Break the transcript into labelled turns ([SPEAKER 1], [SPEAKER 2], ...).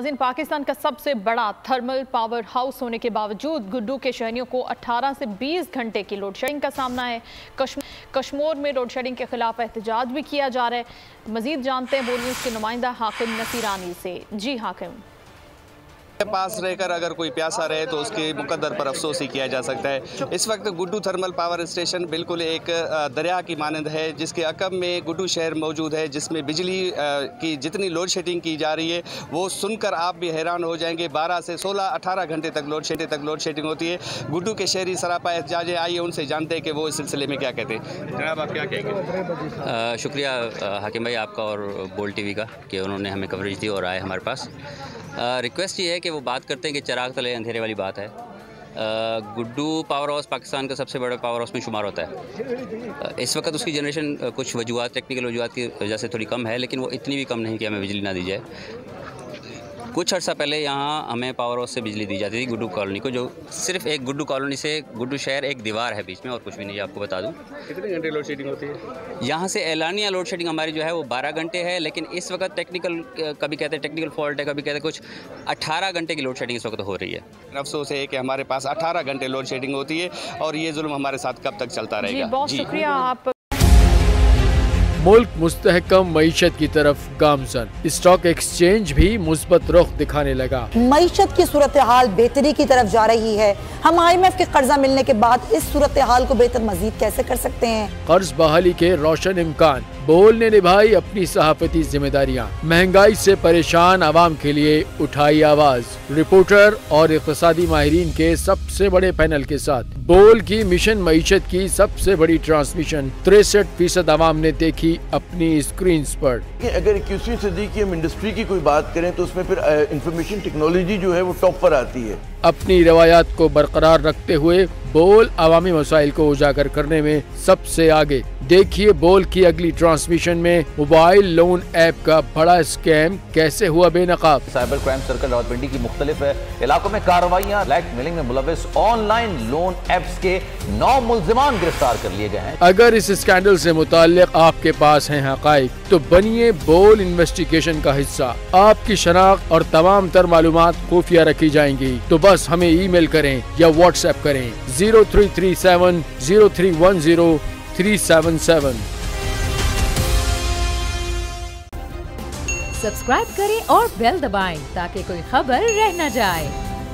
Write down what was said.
[SPEAKER 1] पाकिस्तान का सबसे बड़ा थर्मल पावर हाउस होने के बावजूद गुड्डू के शहरियों को 18 से 20 घंटे की लोड शेडिंग का सामना है। कश्मीर में लोड शेडिंग के खिलाफ एहतजाज भी किया जा रहा है। मजीद जानते हैं बोल न्यूज़ के नुमाइंदा हाकिम नसीरानी से। जी हाकिम,
[SPEAKER 2] पास रहकर अगर कोई प्यासा रहे तो उसके मुकद्दर पर अफसोस ही किया जा सकता है। इस वक्त गुड्डू थर्मल पावर स्टेशन बिल्कुल एक दरिया की मानंद है जिसके अकब में गुड्डू शहर मौजूद है, जिसमें बिजली की जितनी लोड शेडिंग की जा रही है वो सुनकर आप भी हैरान हो जाएंगे। 12 से 16-18 घंटे तक लोड शेडिंग होती है। गुड्डू के शहरी सरापा एहतजाज आइए उनसे जानते हैं कि वो इस सिलसिले में क्या कहते हैं। जनाब, आप क्या कहेंगे?
[SPEAKER 3] शुक्रिया हाकिम भाई आपका और बोल्ड टीवी का कि उन्होंने हमें कवरेज दी और आए हमारे पास। रिक्वेस्ट ये है कि वो बात करते हैं कि चिराग तले अंधेरे वाली बात है। गुड्डू पावर हाउस पाकिस्तान का सबसे बड़ा पावर हाउस में शुमार होता है। इस वक्त उसकी जनरेशन कुछ वजूहत, टेक्निकल वजूहत की वजह से थोड़ी कम है, लेकिन वो इतनी भी कम नहीं कि हमें बिजली ना दी जाए। कुछ अर्सा पहले यहाँ हमें पावर हाउस से बिजली दी जाती थी गुड्डू कॉलोनी को, जो सिर्फ एक गुड्डू कॉलोनी से गुड्डू शहर एक दीवार है बीच में और कुछ भी नहीं है। आपको बता दूँ
[SPEAKER 2] कितने घंटे लोड शेडिंग होती है
[SPEAKER 3] यहाँ से? एलानिया लोड शेडिंग हमारी जो है वो 12 घंटे है, लेकिन इस वक्त टेक्निकल, कभी कहते हैं टेक्निकल फॉल्ट है, कभी कहते हैं कुछ 18 घंटे की लोड शेडिंग इस वक्त हो रही है।
[SPEAKER 2] अफसोस है कि हमारे पास 18 घंटे लोड शेडिंग होती है और ये जुल्म हमारे साथ कब तक चलता रहेगा।
[SPEAKER 1] बहुत शुक्रिया आप।
[SPEAKER 4] मुल्क मुस्तहकम मईशत की तरफ गामजन, स्टॉक एक्सचेंज भी मुस्बत रुख दिखाने लगा।
[SPEAKER 5] मईशत की सूरत हाल बेहतरी की तरफ जा रही है। हम IMF के कर्जा मिलने के बाद इस सूरत हाल को बेहतर मजीद कैसे कर सकते हैं? कर्ज बहाली के रोशन इम्कान। बोल ने निभाई अपनी सहाफती जिम्मेदारियाँ। महंगाई से परेशान आवाम के लिए उठाई आवाज। रिपोर्टर और इक़्तिसादी माहिरीन के सबसे बड़े पैनल के साथ बोल की मिशन मईशत की सबसे बड़ी ट्रांसमिशन 63% आवाम ने देखी अपनी स्क्रीन पर।
[SPEAKER 6] अगर 21वीं सदी की हम इंडस्ट्री की कोई बात करें तो उसमें फिर इंफॉर्मेशन टेक्नोलॉजी जो है वो टॉप पर आती है।
[SPEAKER 4] अपनी रवायात को बरकरार रखते हुए बोल अवामी मसाइल को उजागर करने में सबसे आगे। देखिए बोल की अगली ट्रांसमिशन में मोबाइल लोन ऐप का बड़ा स्कैम कैसे हुआ बेनकाब।
[SPEAKER 7] साइबर क्राइम सर्कल रावलपिंडी की मुख्तलिफ इलाकों में कार्रवाइयां। ब्लैक मेलिंग में मुलविस ऑनलाइन लोन ऐप्स के 9 मुल्जिमान गिरफ्तार कर लिए गए हैं।
[SPEAKER 4] अगर इस स्कैंडल से मुताल्लिक आपके पास हैं हकाइक तो बनिए बोल इन्वेस्टिगेशन का हिस्सा। आपकी शनाख्त और तमाम तर मालूमात खुफिया रखी जाएंगी, तो बस हमें ईमेल करें या व्हाट्सएप करें 0337 0310 377।
[SPEAKER 8] सब्सक्राइब करें और बेल दबाएं ताकि कोई खबर रह न जाए।